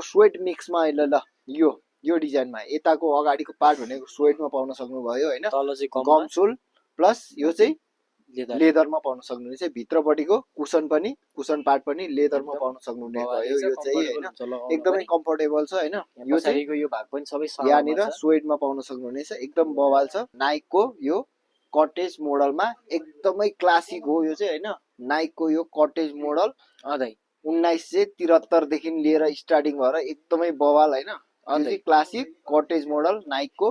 Sweat मिक्समा ल यो यो डिजाइनमा यताको अगाडिको पार्ट भनेको स्वेटमा पाउन सक्नुभयो हैन। तल चाहिँ गमसोल प्लस यो चाहिँ लेदर लेदरमा पाउन सक्नुहुनेछ। भित्रपट्टिको कुसन पनि कुसन पार्ट पनि लेदरमा पाउन सक्नुहुने भयो। यो चाहिँ हैन एकदमै कम्फर्टेबल छ हैन। यो चाहिँ यो भाग पनि सबै यहाँनिर स्वेटमा पाउन सक्नुहुनेछ। एकदम बवाल छ। नाइकको यो कटेज मोडलमा एकदमै क्लासिक हो यो चाहिँ हैन। नाइकको यो कटेज मोडल 1973 देखि लिएर स्टार्टिङ भएर एकदमै बवाल हैन। यो चाहिँ क्लासिक कटेज मोडल नाइकको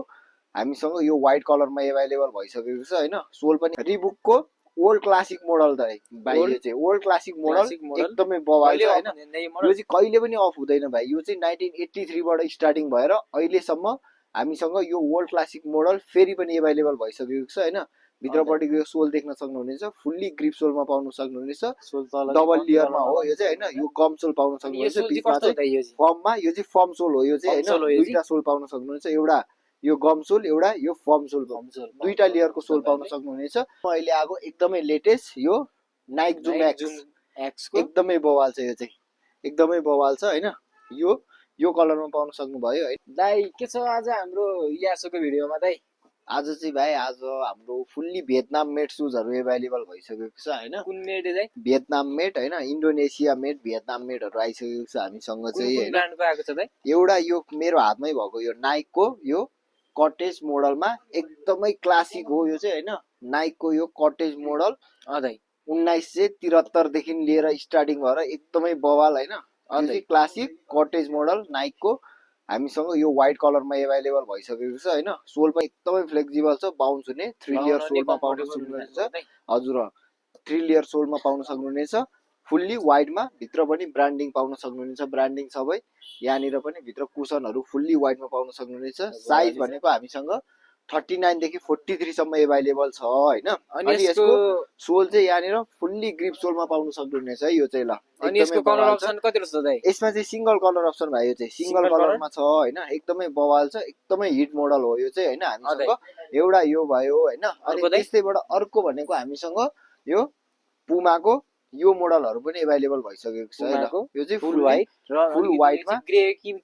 हामीसँग यो व्हाइट कलरमा अवेलेबल भइसकेको छ हैन। सोल पनि रिबुकको ओल्ड क्लासिक मोडल त भाइ। यो चाहिँ ओल्ड क्लासिक मोडल एकदमै बवाल छ हैन। यो चाहिँ कहिले पनि अफ हुँदैन भाइ। यो चाहिँ 1983 बाट स्टार्टिङ भएर अहिलेसम्म हामीसँग यो ओल्ड क्लासिक मोडल फेरि पनि अवेलेबल भइसकेको छ हैन। भित्रपट्टिको यो सोल देख्न सक्नुहुनेछ। फुल्ली ग्रिप सोलमा पाउन सक्नुहुनेछ। डबल लेयरमा हो यो चाहिँ हैन। यो गम सोल पाउन सक्नुहुनेछ। बिचमा चाहिँ फर्ममा यो चाहिँ फर्म सोल हो यो चाहिँ हैन। दुईटा सोल पाउन सक्नुहुनेछ। एउटा यो गम सोल एउटा यो फर्म सोल दुईटा लेयरको सोल पाउन सक्नुहुनेछ। अहिले आएको एकदमै लेटेस्ट यो नाइक जुम एक्स एकदमै बवाल छ। यो चाहिँ एकदमै बवाल छ हैन। यो कलरमा पाउन सक्नुभयो है दाइ। के छ आज हाम्रो यासोको भिडियोमा दाइ? आज चाहिँ भाइ आज हाम्रो फुल्ली भियतनाम मेड सुजहरु अवेलेबल भइसकेको छ हैन। कुन मेड दाइ? भियतनाम मेड हैन। इन्डोनेसिया मेड भियतनाम मेडहरु आइसकेको छ हामीसँग चाहिँ हैन। कुन ब्रान्डको आएको छ दाइ? एउटा यो मेरो हातमै भएको यो नाइकको यो कटेज मोडलमा एकदमै क्लासिक हो यो चाहिँ हैन। नाइकको यो कटेज मोडल 1973 देखि लिएर स्टार्टिङ भएर एकदमै बवाल हैन। यो चाहिँ क्लासिक कटेज मोडल नाइकको हामीसँग यो व्हाइट कलरमा अवेलेबल भइसकेको छ हैन। सोल पनि एकदमै फ्लेक्सिबल छ। बाउन्स हुने 3 लेयर सोलमा पाउन सक्नुहुनेछ। हजुर 3 लेयर सोलमा पाउन सक्नुहुनेछ। फुल्ली व्हाइटमा भित्र पनि ब्रान्डिङ पाउन सक्नुहुनेछ। ब्रान्डिङ सबै यहाँनिर पनि भित्र कुसनहरु फुल्ली व्हाइटमा पाउन सक्नुहुनेछ। साइज भनेको हामीसँग 39 देखि 43 सम्म अवेलेबल छ हैन। अनि यसको सोल चाहिँ यहाँनिर फुल्ली ग्रिप सोलमा पाउन सक्नुहुनेछ है। यो चाहिँ ल अनि यसको कलर अप्सन कति छ दाइ? यसमा चाहिँ सिंगल कलर अप्सन भयो। यो चाहिँ सिंगल कलरमा छ हैन। एकदमै बवाल छ। एकदमै हिट मोडल हो यो चाहिँ हैन। हामीसँग एउटा यो भयो हैन। अनि त्यस्तैबाट अर्को भनेको हामीसँग यो पुमाको यो मोडलहरु पनि अवेलेबल भइसकेको छ हैन। यो चाहिँ फुल व्हाइट र फुल व्हाइटमा ग्रे कि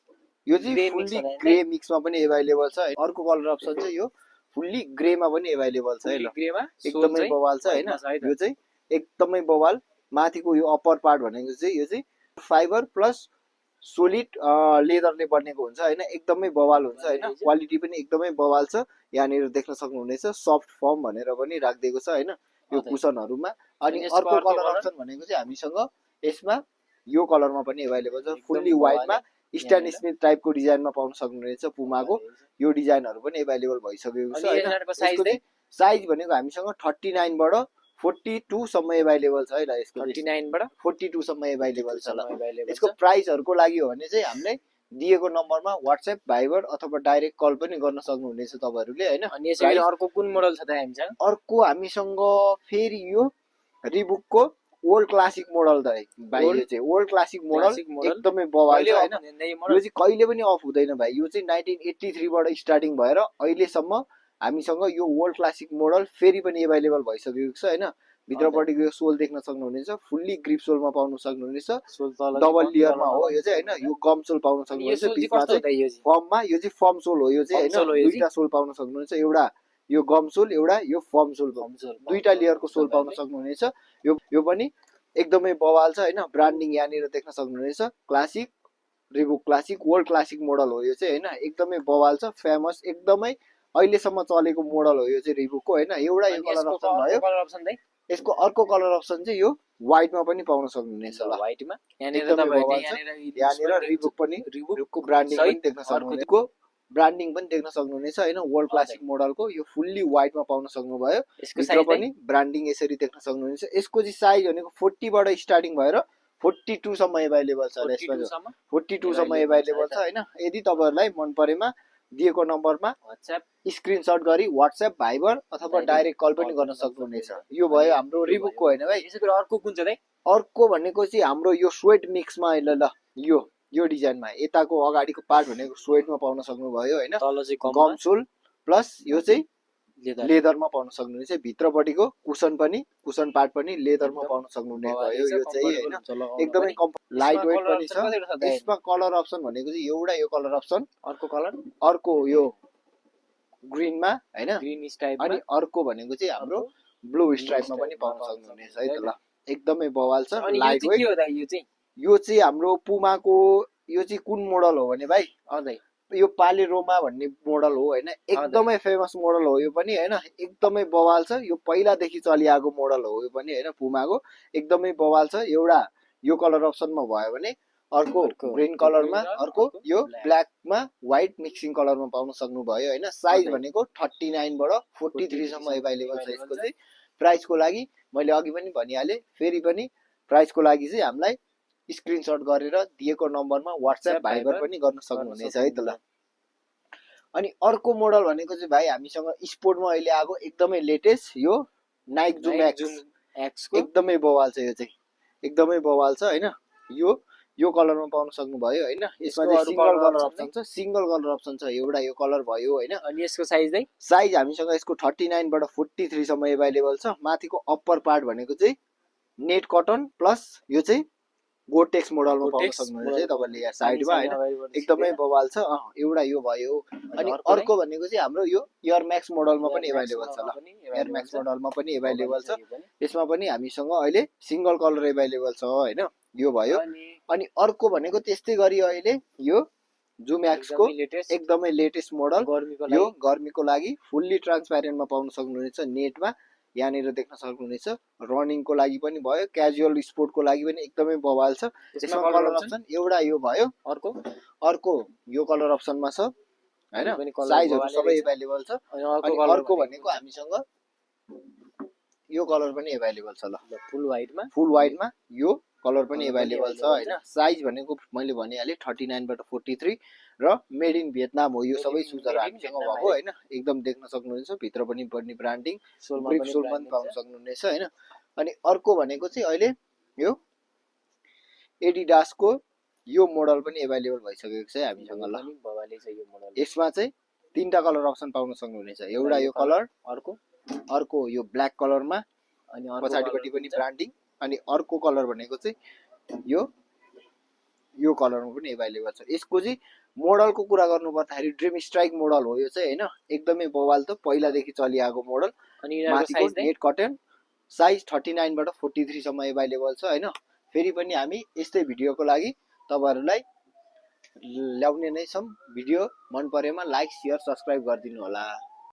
यो चाहिँ फुल्ली ग्रे मिक्समा पनि अवेलेबल छ। अर्को कलर अप्सन चाहिँ यो फुल्ली ग्रेमा पनि अवेलेबल छ हैन। एकदमै बवाल छ हैन। यो चाहिँ एकदमै बवाल। माथिको यो अप्पर पार्ट भनेको चाहिँ यो चाहिँ फाइबर प्लस सोलिड लेदरले बनेको हुन्छ हैन। एकदमै बवाल हुन्छ हैन। क्वालिटी पनि एकदमै बवाल छ। यहाँनिर देख्न सक्नुहुनेछ सफ्ट फर्म भनेर पनि राखिदिएको छ हैन यो कुसनहरुमा। अनि अर्को कलर अप्सन भनेको चाहिँ हामीसँग यसमा यो कलरमा पनि अवेलेबल छ। फुल्ली व्हाइटमा स्ट्यान स्मिथ टाइपको डिजाइनमा पाउन सक्नुहुनेछ। पुमाको यो डिजाइनहरु पनि अवेलेबल भइसकेको छ हैन। साइज भनेको हामीसँग 39 बाट 42 सम्म अवेलेबल छ है ल। यसको 39 बाट 42 सम्म अवेलेबल छ ल। यसको प्राइसहरुको लागि हो भने चाहिँ हामीले दिएको नम्बरमा व्हाट्सएप भाइबर अथवा डाइरेक्ट कल पनि गर्न सक्नुहुनेछ तपाईहरुले हैन। अनि यसैले अर्को कुन मोडल छ त हामीसँग? अर्को हामीसँग फेरि यो रिबुकको ओल्ड क्लासिक मोडल त भाइ। यो चाहिँ ओल्ड क्लासिक मोडल एकदमै बवाल छ हैन। यो चाहिँ कहिले पनि अफ हुँदैन भाइ। यो चाहिँ 1983 बाट स्टार्टिङ भएर अहिलेसम्म हामीसँग यो ओल्ड क्लासिक मोडल फेरि पनि अवेलेबल भइसकेको छ हैन। भित्रपट्टिको यो सोल देख्न सक्नुहुनेछ। फुल्ली ग्रिप सोलमा पाउन सक्नुहुनेछ। डबल लेयरमा हो यो चाहिँ हैन। यो गम सोल पाउन सक्नुहुनेछ। बिचमा चाहिँ फर्ममा यो चाहिँ फर्म सोल हो यो चाहिँ हैन। दुईटा सोल पाउन सक्नुहुनेछ। एउटा यो गम सोल एउटा यो फर्म सोल दुईटा लेयरको सोल पाउन सक्नुहुनेछ। यो पनि एकदमै बवाल छ हैन। ब्रान्डिङ यहाँनिर देख्न सक्नुहुनेछ। Classic Reebok classic old classic model हो यो चाहिँ हैन। एकदमै बवाल छ। फेमस एकदमै अहिलेसम्म चलेको मोडल हो यो चाहिँ रिबुकको हैन। एउटा यो कलर अप्सन भयो। यसको अर्को कलर अप्सन चाहिँ यो व्हाइटमा पनि पाउन सक्नुहुनेछ ल। व्हाइटमा यहाँनिर रिबुक पनि रिबुकको ब्रान्डिङ पनि देख्न सक्नुहुनेछ। ब्रान्डिङ पनि देख्न सक्नुहुनेछ हैन। ओल्ड क्लासिक मोडलको यो फुल्ली व्हाइटमा पाउन सक्नुभयो। भित्र पनि ब्रान्डिङ यसरी देख्न सक्नुहुनेछ। यसको चाहिँ साइज भनेको 40 बाट स्टार्टिङ भएर 42 सम्म अवेलेबल छ। यसमा 42 सम्म अवेलेबल छ हैन। यदि तपाईहरुलाई मन परेमा दिएको नम्बरमा व्हाट्सएप स्क्रिनशट गरी व्हाट्सएप भाइबर अथवा डाइरेक्ट कल पनि गर्न सक्नुहुनेछ। यो भयो हाम्रो रिबुकको हैन भाइ। यसै गरी अर्को कुन छ दाइ? अर्को भनेको चाहिँ हाम्रो यो स्वेट मिक्समा ल यो डिजाइनमा यताको अगाडिको पार्ट भनेको स्वेटमा पाउन सक्नुभयो हैन। तल चाहिँ गमसोल प्लस यो चाहिँ लेदरमा पाउन सक्नुहुनेछ। भित्रपट्टिको कुसन पार्ट पनि लेदरमा पाउन सक्नुहुने भयो। यो चाहिँ हैन एकदमै लाइट वेट पनि छ। यसमा कलर अप्सन भनेको चाहिँ एउटा यो कलर अप्सन, अर्को यो ग्रीनमा हैन, ग्रीन स्ट्राइप अनि अर्को भनेको चाहिँ हाम्रो ब्लू स्ट्राइपमा पनि पाउन सक्नुहुनेछ है त ल। एकदमै बवाल छ, लाइट वेट। यो चाहिँ हाम्रो पुमाको यो चाहिँ कुन मोडल हो भने भाइ यो पालेरोमा भन्ने मोडल हो हैन, एकदमै फेमस मोडल हो यो पनि हैन, एकदमै बवाल छ। यो पहिलादेखि चलिआएको मोडल हो यो पनि हैन, पुमाको एकदमै बवाल छ। एउटा यो कलर अप्सनमा भयो भने अर्को ग्रीन कलरमा, अर्को यो ब्ल्याकमा व्हाइट मिक्सिङ कलरमा पाउन सक्नुभयो हैन। साइज भनेको 39 बाट 43 सम्म अवेलेबल छ यसको चाहिँ। प्राइसको लागि मैले अघि पनि भनिहाले, फेरि पनि प्राइसको लागि चाहिँ हामीलाई स्क्रिनशट गरेर दिएको नम्बरमा व्हाट्सएप भाइबर पनि गर्न सक्नुहुनेछ है त ल। अनि अर्को मोडल भनेको चाहिँ भाइ हामीसँग स्पोर्टमा अहिले आएको एकदमै लेटेस्ट यो नाइक जुम एक्स को एकदमै बवाल छ। यो चाहिँ एकदमै बवाल छ हैन। यो कलरमा पाउन सक्नुभयो हैन। यसमा चाहिँ सिंगल कलर अप्सन छ, सिंगल कलर अप्सन छ। एउटा यो कलर भयो हैन। अनि यसको साइज चाहिँ साइज हामीसँग यसको 39 बाट 43 सम्म अवेलेबल छ। माथिको अप्पर पार्ट भनेको चाहिँ नेट कटन प्लस यो चाहिँ गोटेक्स मोडलमा पाउन सक्नुहुन्छ है तपाईले यहाँ साइडमा हैन। एकदमै बवाल छ। एउटा यो भयो। अनि अर्को भनेको चाहिँ हाम्रो यो एयर म्याक्स मोडलमा पनि अवेलेबल छ ल। एयर म्याक्स मोडलमा पनि अवेलेबल छ। यसमा पनि हामीसँग अहिले सिंगल कलर अवेलेबल छ हैन। यो भयो। अनि अर्को भनेको त्यस्तै गरी अहिले यो जुम एक्सको एकदमै लेटेस्ट मोडल, यो गर्मीको लागि फुल्ली ट्रान्सप्यारेन्टमा पाउन सक्नुहुनेछ। नेटमा यहाँनिर देख्न सक्नुहुनेछ। रनिङको लागि पनि भयो, क्याजुअल स्पोर्टको लागि पनि एकदमै बवाल छ। यसमा कलर अप्सन एउटा यो भयो, अर्को यो कलर अप्सनमा छ हैन। साइजहरु सबै अवेलेबल छ। अनि अर्को भनेको हामीसँग यो कलर पनि अवेलेबल छ ल। फुल व्हाइटमा यो कलर पनि अवेलेबल छ हैन। साइज भनेको मैले भनिहाले 39 बाट 43 र मेड इन भियतनाम हो यो सबै सुजहरु हामीसँग भएको हैन। एकदम देख्न सक्नुहुनेछ। भित्र पनि ब्रान्डिङ ब्रिक सोल पनि पाउन सक्नुहुनेछ हैन। अनि अर्को भनेको चाहिँ अहिले यो एडिडासको यो मोडल पनि अवेलेबल भइसकेको छ हामीसँग ल। यसमा चाहिँ तीनटा कलर अप्सन पाउन सक्नुहुनेछ। एउटा यो कलर, अर्को यो ब्ल्याक कलरमा, अनि पछाडिपट्टि पनि ब्रान्डिङ, अनि अर्को कलर भनेको चाहिँ यो कलरमा पनि अवेलेबल छ। यसको चाहिँ मोडलको कुरा गर्नु पर्दाखेरि ड्रिम स्ट्राइक मोडल हो यो चाहिँ हैन। एकदमै बवाल त पहिलादेखि चलिआएको मोडल। अनि माथिको नेट कटन, साइज 39 बाट 43 सम्म अवेलेबल छ हैन। फेरि पनि हामी यस्तै भिडियोको लागि तपाईहरुलाई ल्याउने नै छौं। भिडियो मन परेमा लाइक, शेयर, सब्स्क्राइब गरिदिनु होला।